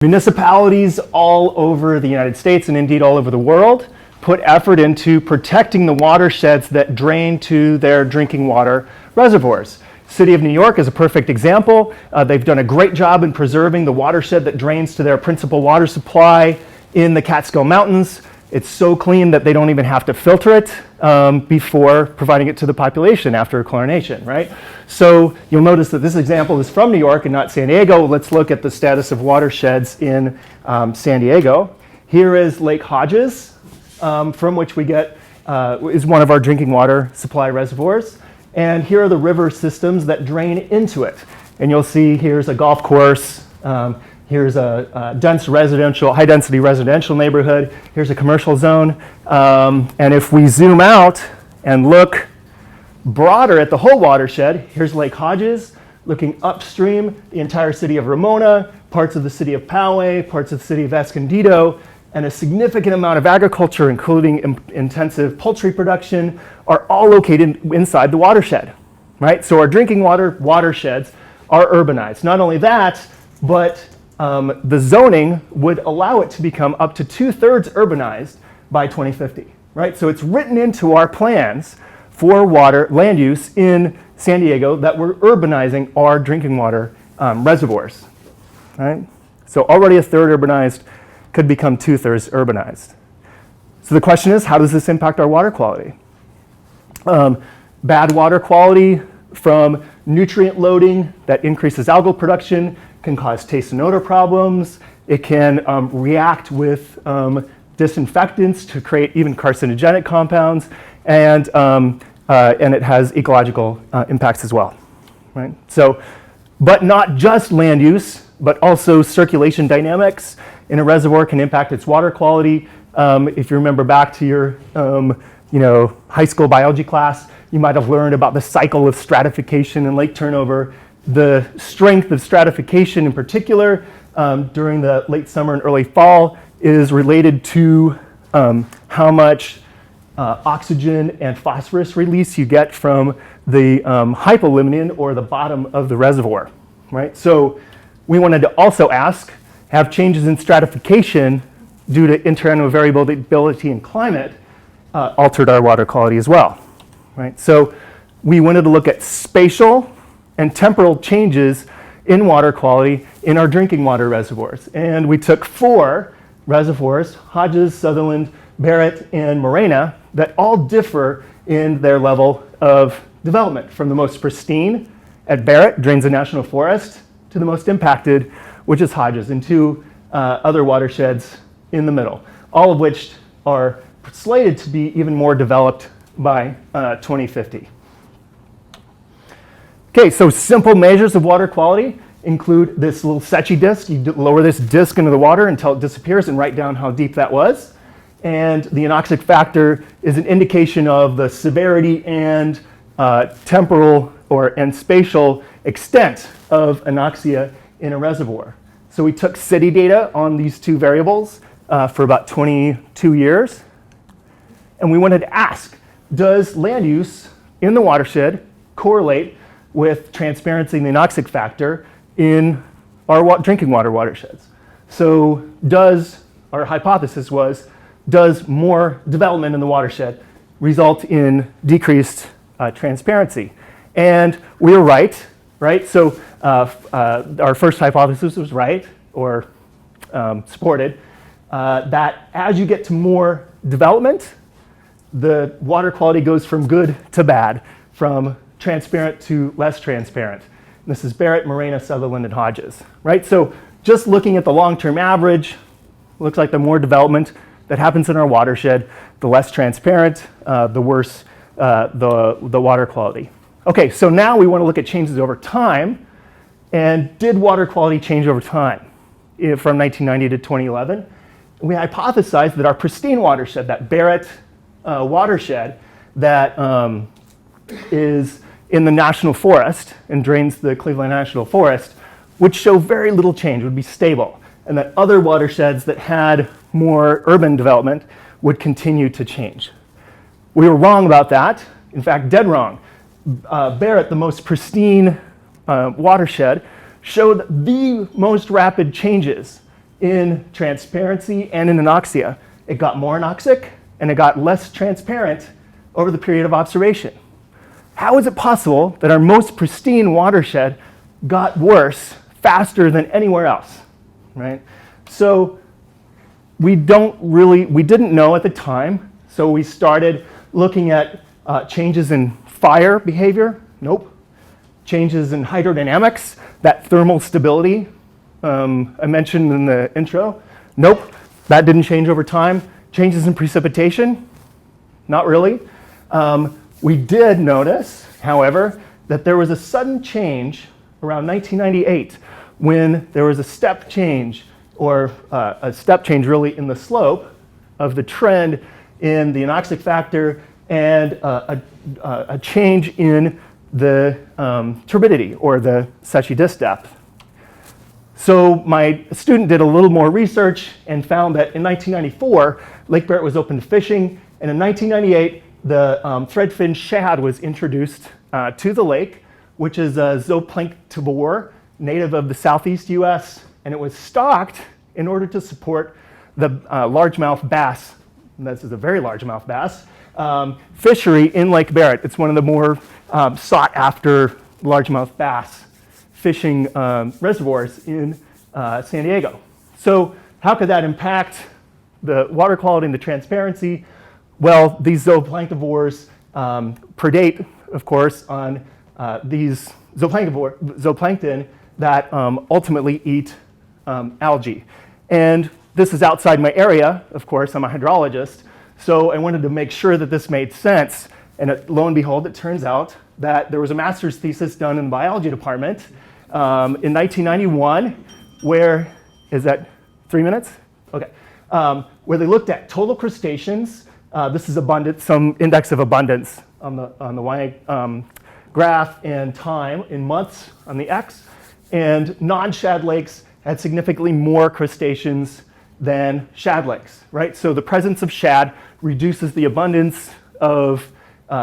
Municipalities all over the United States and indeed all over the world put effort into protecting the watersheds that drain to their drinking water reservoirs. City of New York is a perfect example. They've done a great job in preserving the watershed that drains to their principal water supply in the Catskill Mountains. It's so clean that they don't even have to filter it before providing it to the population after chlorination, right? So you'll notice that this example is from New York and not San Diego. Let's look at the status of watersheds in San Diego. Here is Lake Hodges, from which we get, is one of our drinking water supply reservoirs. And here are the river systems that drain into it. And you'll see here's a golf course. Here's a dense residential, high-density residential neighborhood. Here's a commercial zone. And if we zoom out and look broader at the whole watershed, here's Lake Hodges, looking upstream, the entire city of Ramona, parts of the city of Poway, parts of the city of Escondido, and a significant amount of agriculture, including intensive poultry production, are all located inside the watershed, right? So our drinking water watersheds are urbanized. Not only that, but the zoning would allow it to become up to 2/3 urbanized by 2050, right? So it's written into our plans for water land use in San Diego that we're urbanizing our drinking water reservoirs, right? So already 1/3 urbanized could become 2/3 urbanized. So the question is, how does this impact our water quality? Bad water quality from nutrient loading that increases algal production can cause taste and odor problems. It can react with disinfectants to create even carcinogenic compounds, and it has ecological impacts as well, right? So, but not just land use, but also circulation dynamics in a reservoir can impact its water quality. If you remember back to your high school biology class, you might have learned about the cycle of stratification and lake turnover. The strength of stratification in particular during the late summer and early fall is related to how much oxygen and phosphorus release you get from the hypolimnion, or the bottom of the reservoir, right? So we wanted to also ask, have changes in stratification due to interannual variability in climate altered our water quality as well, right? So we wanted to look at spatial and temporal changes in water quality in our drinking water reservoirs. And we took 4 reservoirs, Hodges, Sutherland, Barrett, and Morena, that all differ in their level of development, from the most pristine at Barrett, drains a national forest, to the most impacted, which is Hodges, and 2 other watersheds in the middle, all of which are slated to be even more developed by 2050. Okay, so simple measures of water quality include this little Secchi disc. You lower this disc into the water until it disappears and write down how deep that was. And the anoxic factor is an indication of the severity and temporal and spatial extent of anoxia in a reservoir. So we took city data on these 2 variables for about 22 years. And we wanted to ask, does land use in the watershed correlate with transparency and the anoxic factor in our drinking water watersheds? So our hypothesis was, does more development in the watershed result in decreased transparency? And we were right? So our first hypothesis was right, or supported, that as you get to more development, the water quality goes from good to bad, from transparent to less transparent. And this is Barrett, Morena, Sutherland, and Hodges, right? So just looking at the long-term average, looks like the more development that happens in our watershed, the less transparent, the worse the water quality. Okay, so now we want to look at changes over time. And did water quality change over time from 1990 to 2011? We hypothesized that our pristine watershed, that Barrett watershed that is in the National Forest and drains the Cleveland National Forest, would show very little change, would be stable, and that other watersheds that had more urban development would continue to change. We were wrong about that, in fact, dead wrong. Barrett, the most pristine watershed, showed the most rapid changes in transparency and in anoxia. It got more anoxic and it got less transparent over the period of observation. How is it possible that our most pristine watershed got worse faster than anywhere else, right? So we didn't know at the time, so we started looking at changes in fire behavior. Nope. Changes in hydrodynamics, that thermal stability I mentioned in the intro. Nope, that didn't change over time. Changes in precipitation, not really. We did notice, however, that there was a sudden change around 1998 when there was a step change, or a step change really in the slope of the trend in the anoxic factor and a change in the turbidity, or the Secchi disk depth. So my student did a little more research and found that in 1994, Lake Barrett was open to fishing, and in 1998, the threadfin shad was introduced to the lake, which is a zooplanktivore native of the southeast US, and it was stocked in order to support the largemouth bass, and this is a very largemouth bass, fishery in Lake Barrett. It's one of the more sought after largemouth bass fishing reservoirs in San Diego. So how could that impact the water quality and the transparency? Well, these zooplanktivores predate, of course, on these zooplankton that ultimately eat algae. And this is outside my area, of course, I'm a hydrologist, so I wanted to make sure that this made sense. And lo and behold, it turns out that there was a master's thesis done in the biology department in 1991, where, is that 3 minutes? Okay. Where they looked at total crustaceans. This is abundance, some index of abundance on the Y graph, and time in months on the X. And non-shad lakes had significantly more crustaceans than shad lakes, right? So the presence of shad reduces the abundance of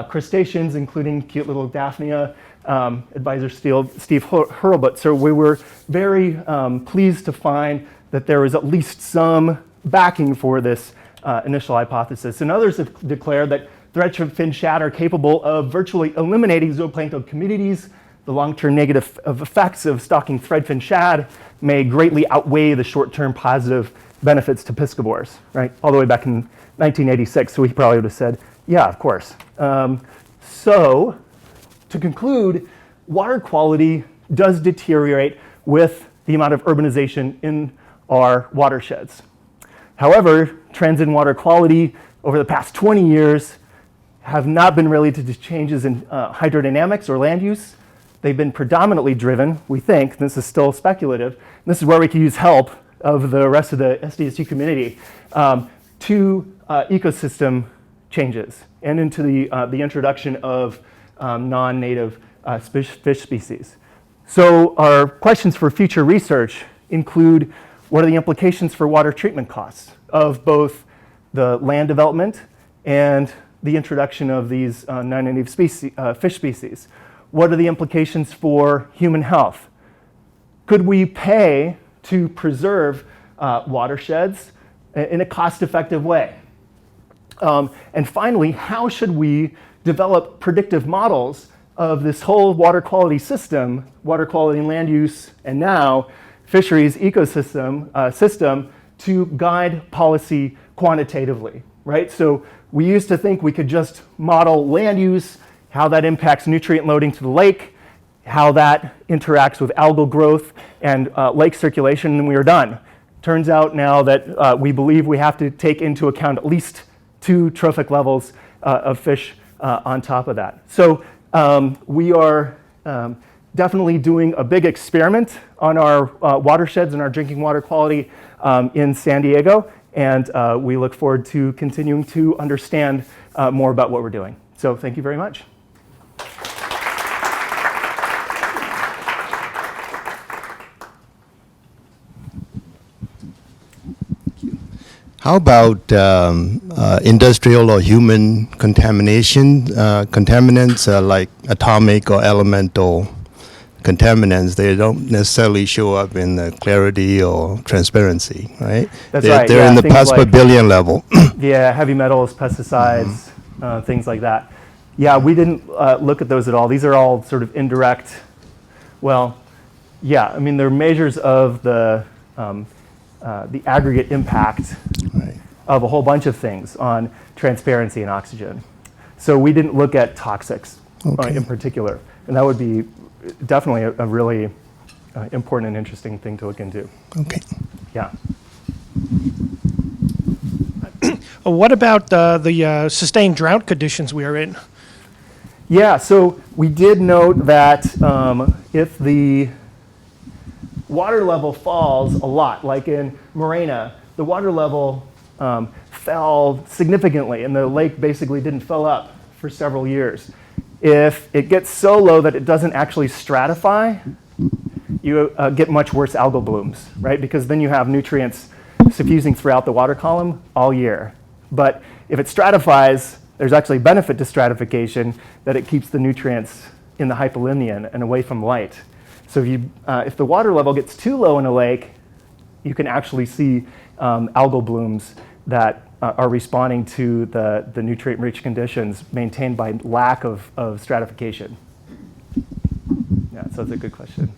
crustaceans, including cute little Daphnia, advisor Steve Hurlbut. So we were very pleased to find that there was at least some backing for this initial hypothesis. And others have declared that threadfin shad are capable of virtually eliminating zooplankton communities. The long-term negative effects of stocking threadfin shad may greatly outweigh the short-term positive benefits to piscivores, right? All the way back in 1986, so he probably would have said, yeah, of course. So to conclude, water quality does deteriorate with the amount of urbanization in our watersheds. However, trends in water quality over the past 20 years have not been related to changes in hydrodynamics or land use. They've been predominantly driven, we think, this is still speculative, and this is where we can use help of the rest of the SDSU community, to ecosystem changes and into the introduction of non-native fish species. So our questions for future research include, what are the implications for water treatment costs of both the land development and the introduction of these non-native fish species? What are the implications for human health? Could we pay to preserve watersheds in a cost-effective way? And finally, how should we develop predictive models of this whole water quality system, water quality and land use, and now fisheries ecosystem system, to guide policy quantitatively, right? So we used to think we could just model land use, how that impacts nutrient loading to the lake, how that interacts with algal growth and lake circulation, and we were done. Turns out now that we believe we have to take into account at least 2 trophic levels of fish on top of that. So we are definitely doing a big experiment on our watersheds and our drinking water quality in San Diego, and we look forward to continuing to understand more about what we're doing. So thank you very much. How about industrial or human contamination, contaminants like atomic or elemental contaminants, they don't necessarily show up in the clarity or transparency, right? That's they're, right, They're yeah, in the things parts per like- billion level. Yeah, heavy metals, pesticides, things like that. Yeah, we didn't look at those at all. These are all sort of indirect, well, yeah, I mean, they're measures of the aggregate impact Right. of a whole bunch of things on transparency and oxygen. So we didn't look at toxics Okay. in particular. And that would be definitely a really important and interesting thing to look into. Okay. Yeah. What about the sustained drought conditions we are in? Yeah, so we did note that if the water level falls a lot, like in Morena, the water level fell significantly and the lake basically didn't fill up for several years. If it gets so low that it doesn't actually stratify, you get much worse algal blooms, right? Because then you have nutrients suffusing throughout the water column all year. But if it stratifies, there's actually benefit to stratification that it keeps the nutrients in the hypolimnion and away from light. So if the water level gets too low in a lake, you can actually see algal blooms that are responding to the nutrient-rich conditions maintained by lack of stratification. Yeah, so that's a good question.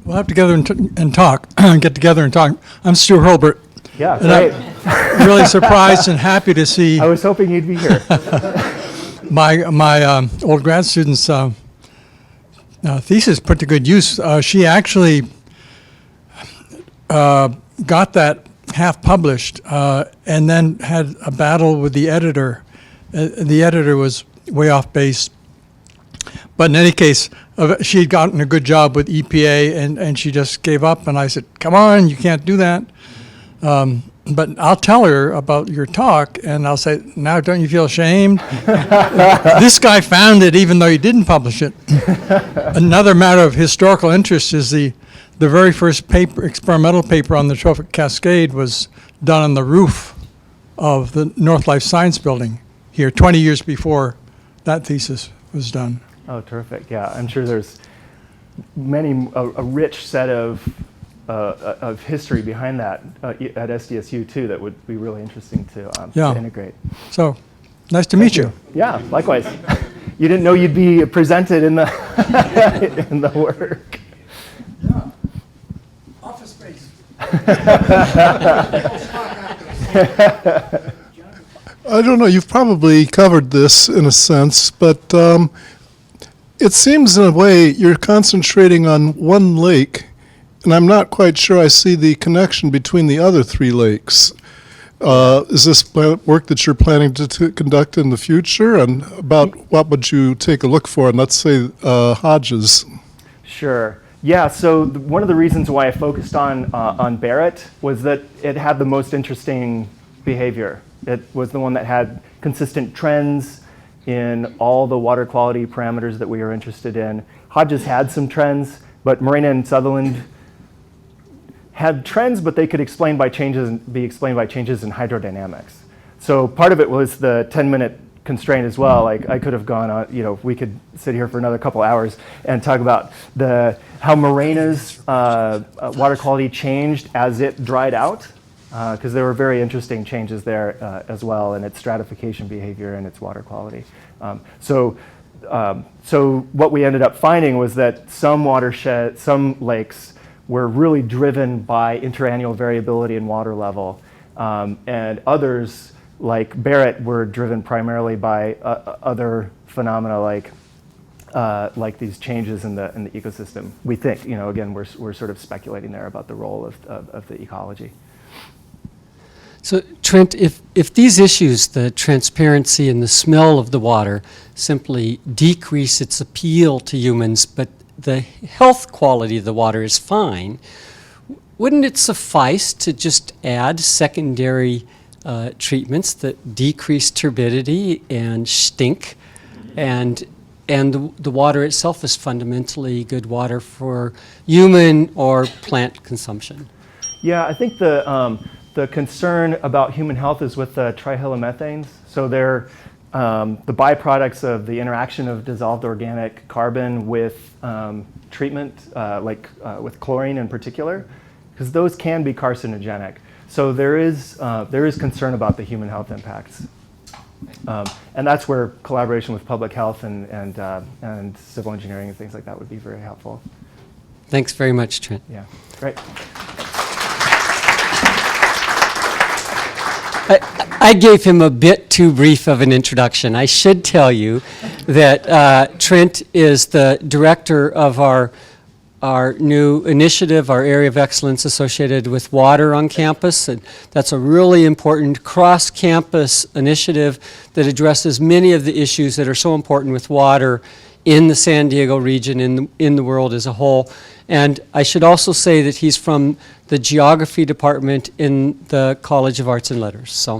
We'll have to get together and talk. I'm Stu Hurlbert. Yeah, And great. I'm really surprised and happy to see I was hoping you'd be here. my old grad student's thesis put to good use. She actually got that half published and then had a battle with the editor. The editor was way off base. But in any case, she had gotten a good job with EPA, and she just gave up. And I said, come on, you can't do that. But I'll tell her about your talk, and I'll say, now don't you feel ashamed? This guy found it even though he didn't publish it. Another matter of historical interest is the very first experimental paper on the trophic cascade was done on the roof of the North Life Science Building here 20 years before that thesis was done. Oh, terrific. Yeah, I'm sure there's a rich set of history behind that at SDSU too that would be really interesting to integrate. So, nice to meet you. Yeah, likewise. You didn't know you'd be presented in the in the work. Yeah. Office space. I don't know, you've probably covered this in a sense, but it seems in a way you're concentrating on one lake, and I'm not quite sure I see the connection between the other three lakes. Is this work that you're planning to conduct in the future, and about what would you take a look for in, let's say, Hodges? Sure. Yeah, so one of the reasons why I focused on Barrett was that it had the most interesting behavior. It was the one that had consistent trends in all the water quality parameters that we were interested in. Hodges had some trends, but Morena and Sutherland had trends, but they could be explained by changes in hydrodynamics. So part of it was the 10-minute constraint as well. Like I could have gone on, we could sit here for another couple hours and talk about how Morena's water quality changed as it dried out, because there were very interesting changes there as well in its stratification behavior and its water quality. So what we ended up finding was that some lakes were really driven by interannual variability in water level, and others, like Barrett, were driven primarily by other phenomena like these changes in the ecosystem. We think, again, we're sort of speculating there about the role of the ecology. So Trent, if these issues, the transparency and the smell of the water, simply decrease its appeal to humans, but the health quality of the water is fine, wouldn't it suffice to just add secondary treatments that decrease turbidity and stink, and the water itself is fundamentally good water for human or plant consumption? Yeah, I think the concern about human health is with the trihalomethanes. So they're the byproducts of the interaction of dissolved organic carbon with treatment, with chlorine in particular, because those can be carcinogenic. So there is concern about the human health impacts. And that's where collaboration with public health and civil engineering and things like that would be very helpful. Thanks very much, Trent. Yeah, great. I gave him a bit too brief of an introduction. I should tell you that Trent is the director of our new initiative, our area of excellence associated with water on campus. And that's a really important cross-campus initiative that addresses many of the issues that are so important with water in the San Diego region, in the world as a whole. And I should also say that he's from the geography department in the College of Arts and Letters. So